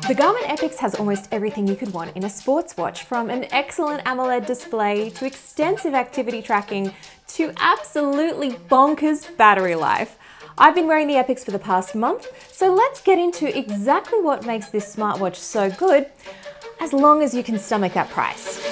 The Garmin Epix has almost everything you could want in a sports watch, from an excellent AMOLED display to extensive activity tracking to absolutely bonkers battery life. I've been wearing the Epix for the past month, so let's get into exactly what makes this smartwatch so good, as long as you can stomach that price.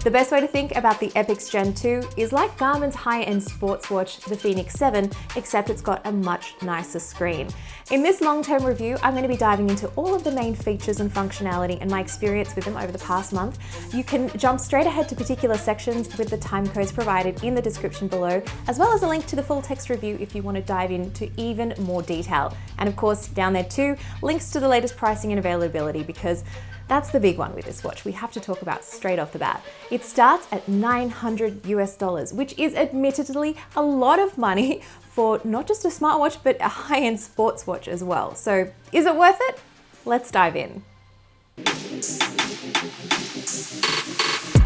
The best way to think about the Epix Gen 2 is like Garmin's high-end sports watch, the Fenix 7, except it's got a much nicer screen. In this long-term review, I'm going to be diving into all of the main features and functionality and my experience with them over the past month. You can jump straight ahead to particular sections with the time codes provided in the description below, as well as a link to the full text review if you want to dive into even more detail. And of course, down there too, links to the latest pricing and availability, because that's the big one with this watch we have to talk about straight off the bat. It starts at $900 US, which is admittedly a lot of money for not just a smartwatch, but a high-end sports watch as well. So is it worth it? Let's dive in.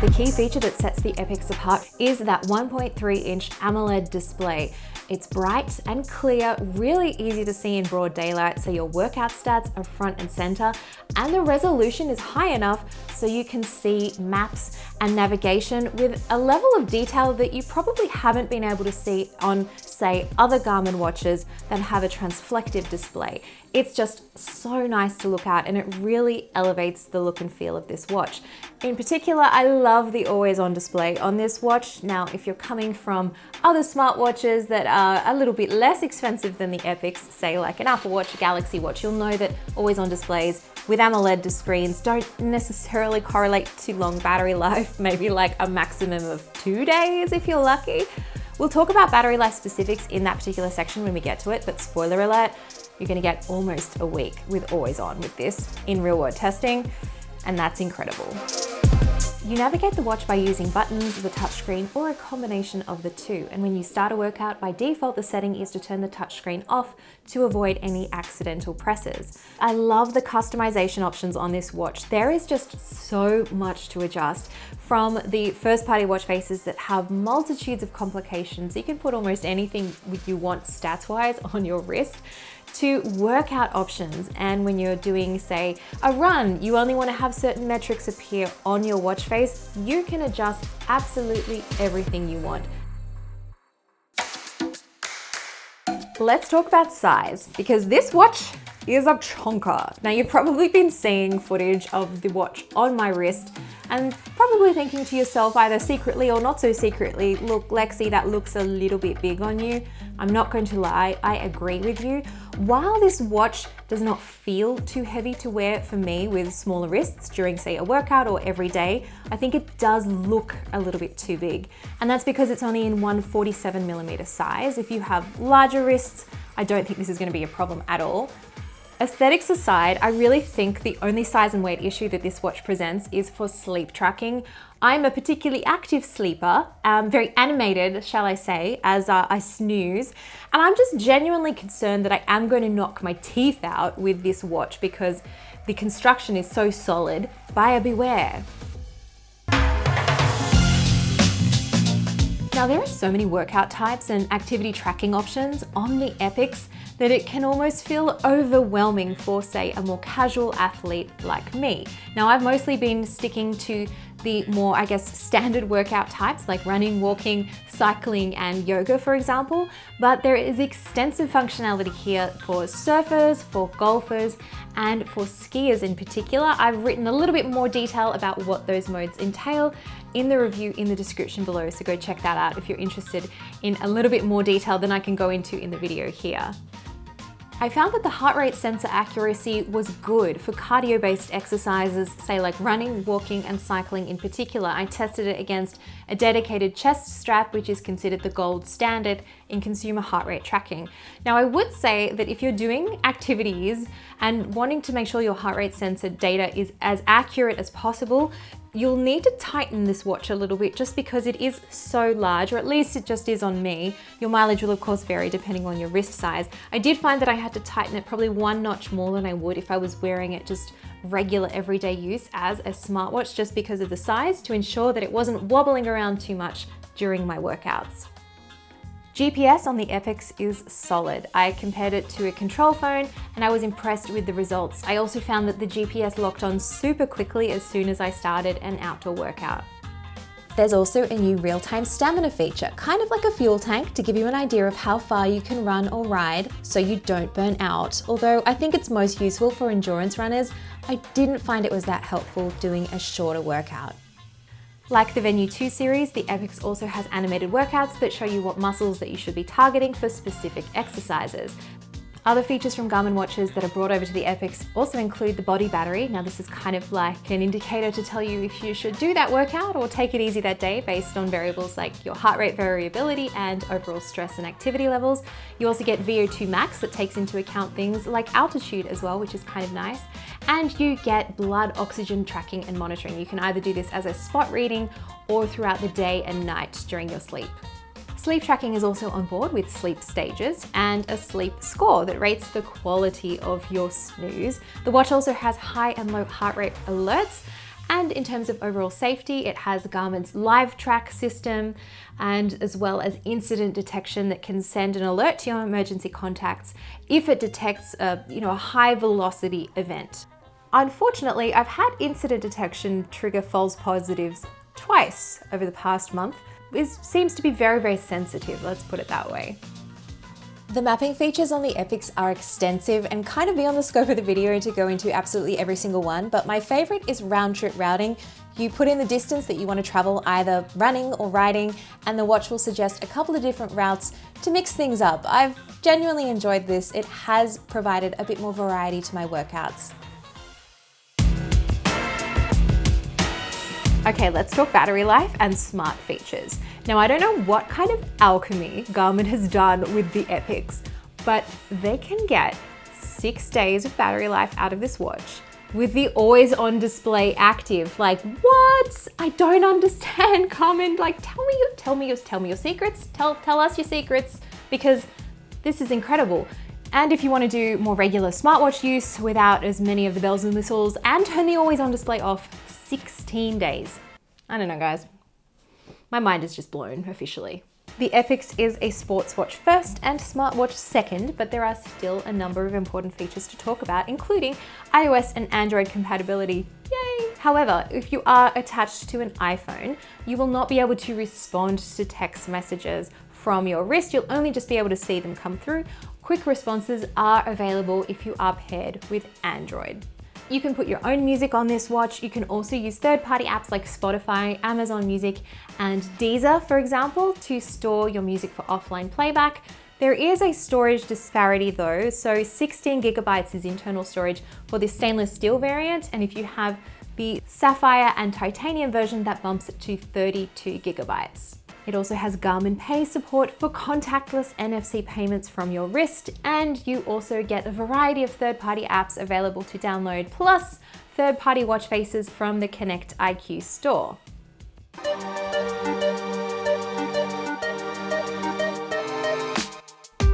The key feature that sets the Epix apart is that 1.3-inch AMOLED display. It's bright and clear, really easy to see in broad daylight, so your workout stats are front and center, and the resolution is high enough so you can see maps and navigation with a level of detail that you probably haven't been able to see on, say, other Garmin watches that have a transflective display. It's just so nice to look at, and it really elevates the look and feel of this watch. In particular, I love the always-on display on this watch. Now, if you're coming from other smartwatches that are a little bit less expensive than the Epix, say like an Apple Watch, a Galaxy Watch, you'll know that always-on displays with AMOLED screens don't necessarily correlate to long battery life, maybe like a maximum of 2 days if you're lucky. We'll talk about battery life specifics in that particular section when we get to it, but spoiler alert, you're gonna get almost a week with always on with this in real world testing, and that's incredible. You navigate the watch by using buttons, the touchscreen, or a combination of the two. And when you start a workout, by default, the setting is to turn the touchscreen off to avoid any accidental presses. I love the customization options on this watch. There is just so much to adjust, from the first-party watch faces that have multitudes of complications. You can put almost anything you want stats-wise on your wrist, to workout options. And when you're doing, say, a run, you only want to have certain metrics appear on your watch face, you can adjust absolutely everything you want. Let's talk about size, because this watch is a chonker. Now, you've probably been seeing footage of the watch on my wrist and probably thinking to yourself, either secretly or not so secretly, look, Lexi, that looks a little bit big on you. I'm not going to lie, I agree with you. While this watch does not feel too heavy to wear for me with smaller wrists during, say, a workout or every day, I think it does look a little bit too big. And that's because it's only in 147mm size. If you have larger wrists, I don't think this is going to be a problem at all. Aesthetics aside, I really think the only size and weight issue that this watch presents is for sleep tracking. I'm a particularly active sleeper, very animated, shall I say, as I snooze. And I'm just genuinely concerned that I am going to knock my teeth out with this watch because the construction is so solid. Buyer beware. Now, there are so many workout types and activity tracking options on the Epix that it can almost feel overwhelming for, say, a more casual athlete like me. Now, I've mostly been sticking to the more, I guess, standard workout types like running, walking, cycling, and yoga, for example, but there is extensive functionality here for surfers, for golfers, and for skiers in particular. I've written a little bit more detail about what those modes entail in the review in the description below, so go check that out if you're interested in a little bit more detail than I can go into in the video here. I found that the heart rate sensor accuracy was good for cardio-based exercises, say like running, walking, and cycling in particular. I tested it against a dedicated chest strap, which is considered the gold standard in consumer heart rate tracking. Now, I would say that if you're doing activities and wanting to make sure your heart rate sensor data is as accurate as possible, you'll need to tighten this watch a little bit just because it is so large, or at least it just is on me. Your mileage will of course vary depending on your wrist size. I did find that I had to tighten it probably one notch more than I would if I was wearing it just regular everyday use as a smartwatch, just because of the size, to ensure that it wasn't wobbling around too much during my workouts. GPS on the Epix is solid. I compared it to a control phone and I was impressed with the results. I also found that the GPS locked on super quickly as soon as I started an outdoor workout. There's also a new real-time stamina feature, kind of like a fuel tank to give you an idea of how far you can run or ride so you don't burn out. Although I think it's most useful for endurance runners, I didn't find it was that helpful doing a shorter workout. Like the Venue 2 series, the Epix also has animated workouts that show you what muscles that you should be targeting for specific exercises. Other features from Garmin watches that are brought over to the Epix also include the body battery. Now this is kind of like an indicator to tell you if you should do that workout or take it easy that day based on variables like your heart rate variability and overall stress and activity levels. You also get VO2 max that takes into account things like altitude as well, which is kind of nice. And you get blood oxygen tracking and monitoring. You can either do this as a spot reading or throughout the day and night during your sleep. Sleep tracking is also on board with sleep stages and a sleep score that rates the quality of your snooze. The watch also has high and low heart rate alerts, and in terms of overall safety, it has Garmin's live track system and as well as incident detection that can send an alert to your emergency contacts if it detects a high velocity event. Unfortunately, I've had incident detection trigger false positives twice over the past month. It seems to be very, very sensitive, let's put it that way. The mapping features on the Epix are extensive and kind of beyond the scope of the video to go into absolutely every single one, but my favorite is round trip routing. You put in the distance that you want to travel, either running or riding, and the watch will suggest a couple of different routes to mix things up. I've genuinely enjoyed this. It has provided a bit more variety to my workouts. Okay, let's talk battery life and smart features. Now, I don't know what kind of alchemy Garmin has done with the Epix, but they can get 6 days of battery life out of this watch with the always on display active. Like, what? I don't understand, Garmin. Like, tell me your secrets. Tell us your secrets, because this is incredible. And if you want to do more regular smartwatch use without as many of the bells and whistles and turn the always on display off, 16 days. I don't know, guys. My mind is just blown officially. The Epix is a sports watch first and smartwatch second, but there are still a number of important features to talk about, including iOS and Android compatibility. Yay! However, if you are attached to an iPhone, you will not be able to respond to text messages from your wrist. You'll only just be able to see them come through. Quick responses are available if you are paired with Android. You can put your own music on this watch. You can also use third-party apps like Spotify, Amazon Music, and Deezer, for example, to store your music for offline playback. There is a storage disparity though, so 16 gigabytes is internal storage for the stainless steel variant, and if you have the sapphire and titanium version, that bumps it to 32 gigabytes. It also has Garmin Pay support for contactless NFC payments from your wrist, and you also get a variety of third-party apps available to download, plus third-party watch faces from the Connect IQ store.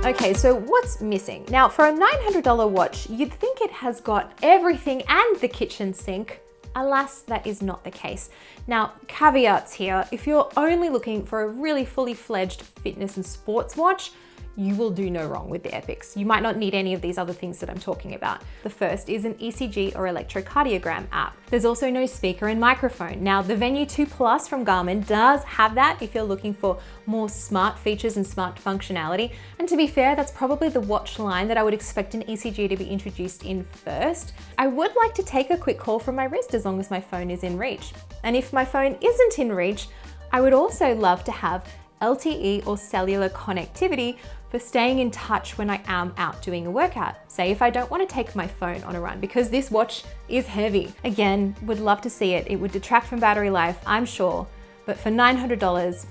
Okay, so what's missing? Now, for a $900 watch, you'd think it has got everything and the kitchen sink. Alas, that is not the case. Now, caveats here. If you're only looking for a really fully fledged fitness and sports watch, you will do no wrong with the Epix. You might not need any of these other things that I'm talking about. The first is an ECG or electrocardiogram app. There's also no speaker and microphone. Now, the Venue 2 Plus from Garmin does have that if you're looking for more smart features and smart functionality. And to be fair, that's probably the watch line that I would expect an ECG to be introduced in first. I would like to take a quick call from my wrist as long as my phone is in reach. And if my phone isn't in reach, I would also love to have LTE or cellular connectivity for staying in touch when I am out doing a workout. Say if I don't want to take my phone on a run, because this watch is heavy. Again, would love to see it. It would detract from battery life, I'm sure, but for $900,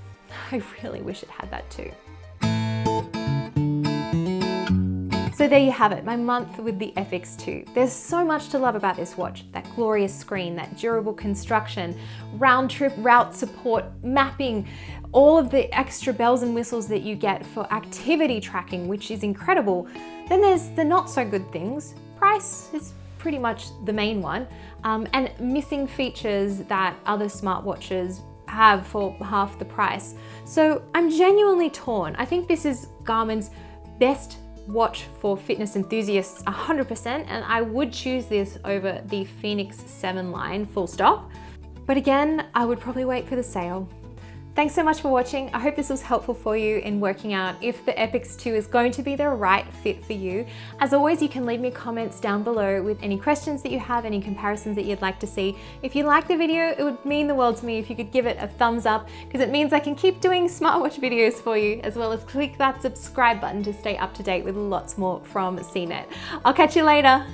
I really wish it had that too. So there you have it, my month with the Epix 2. There's so much to love about this watch. That glorious screen, that durable construction, round trip route support, mapping, all of the extra bells and whistles that you get for activity tracking, which is incredible. Then there's the not so good things. Price is pretty much the main one, and missing features that other smartwatches have for half the price. So I'm genuinely torn. I think this is Garmin's best watch for fitness enthusiasts 100%, and I would choose this over the Fenix 7 line, full stop. But again, I would probably wait for the sale. Thanks so much for watching. I hope this was helpful for you in working out if the Epix 2 is going to be the right fit for you. As always, you can leave me comments down below with any questions that you have, any comparisons that you'd like to see. If you like the video, it would mean the world to me if you could give it a thumbs up, because it means I can keep doing smartwatch videos for you, as well as click that subscribe button to stay up to date with lots more from CNET. I'll catch you later.